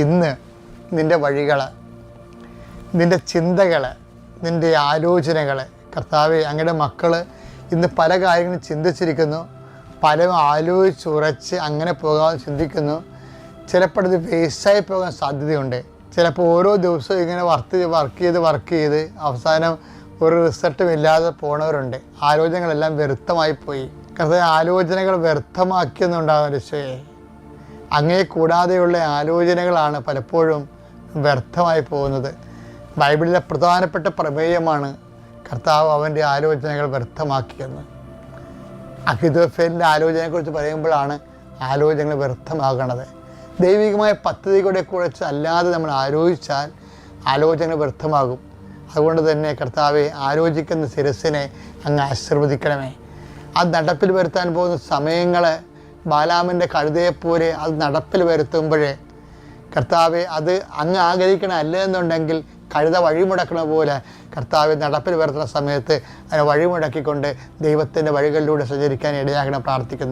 ഇന്ന് നിൻ്റെ വഴികൾ, നിൻ്റെ ചിന്തകൾ, നിൻ്റെ ആലോചനകൾ കർത്താവെ, അങ്ങയുടെ മക്കൾ ഇന്ന് പല കാര്യങ്ങളും ചിന്തിച്ചിരിക്കുന്നു, പലരും ആലോചിച്ചുറച്ച് അങ്ങനെ പോകാൻ ചിന്തിക്കുന്നു. ചിലപ്പോൾ ഇത് വേസ്റ്റായി പോകാൻ സാധ്യതയുണ്ട്. ചിലപ്പോൾ ഓരോ ദിവസവും ഇങ്ങനെ വർക്ക് ചെയ്ത് അവസാനം ഒരു റിസൾട്ടും ഇല്ലാതെ പോണവരുണ്ട്. ആലോചനകളെല്ലാം വ്യർത്ഥമായി പോയി. കർത്താവേ, ആലോചനകൾ വ്യർത്ഥമാക്കിയെന്നുണ്ടാകുന്ന ഈശോയെ, അങ്ങേ കൂടാതെയുള്ള ആലോചനകളാണ് പലപ്പോഴും വ്യർത്ഥമായി പോകുന്നത്. ബൈബിളിലെ പ്രധാനപ്പെട്ട പ്രമേയമാണ് കർത്താവ് അവൻ്റെ ആലോചനകൾ വ്യർത്ഥമാക്കിയെന്ന്. അഹിതോഫേലിൻ്റെ ആലോചനയെക്കുറിച്ച് പറയുമ്പോഴാണ് ആലോചനകൾ വ്യർത്ഥമാകണത്. ദൈവികമായ പദ്ധതികളെ കുറിച്ച് അല്ലാതെ നമ്മൾ ആലോചിച്ചാൽ ആലോചനകൾ വ്യർത്ഥമാകും. അതുകൊണ്ട് തന്നെ കർത്താവെ, ആലോചിക്കുന്ന ശിരസിനെ അങ്ങ് ആശീർവദിക്കണമേ. അത് നടപ്പിൽ വരുത്താൻ പോകുന്ന സമയങ്ങൾ ബാലാമിൻ്റെ കഴുതയെപ്പോലെ അത് നടപ്പിൽ വരുത്തുമ്പോഴേ കർത്താവെ, അത് അങ്ങ് ആഗ്രഹിക്കണം. അല്ലെന്നുണ്ടെങ്കിൽ കഴുത വഴിമുടക്കണ പോലെ കർത്താവെ, നടപ്പിൽ വരുത്തുന്ന സമയത്ത് അതിനെ വഴിമുടക്കിക്കൊണ്ട് ദൈവത്തിൻ്റെ വഴികളിലൂടെ സഞ്ചരിക്കാൻ ഇടയാകണം പ്രാർത്ഥിക്കുന്നു.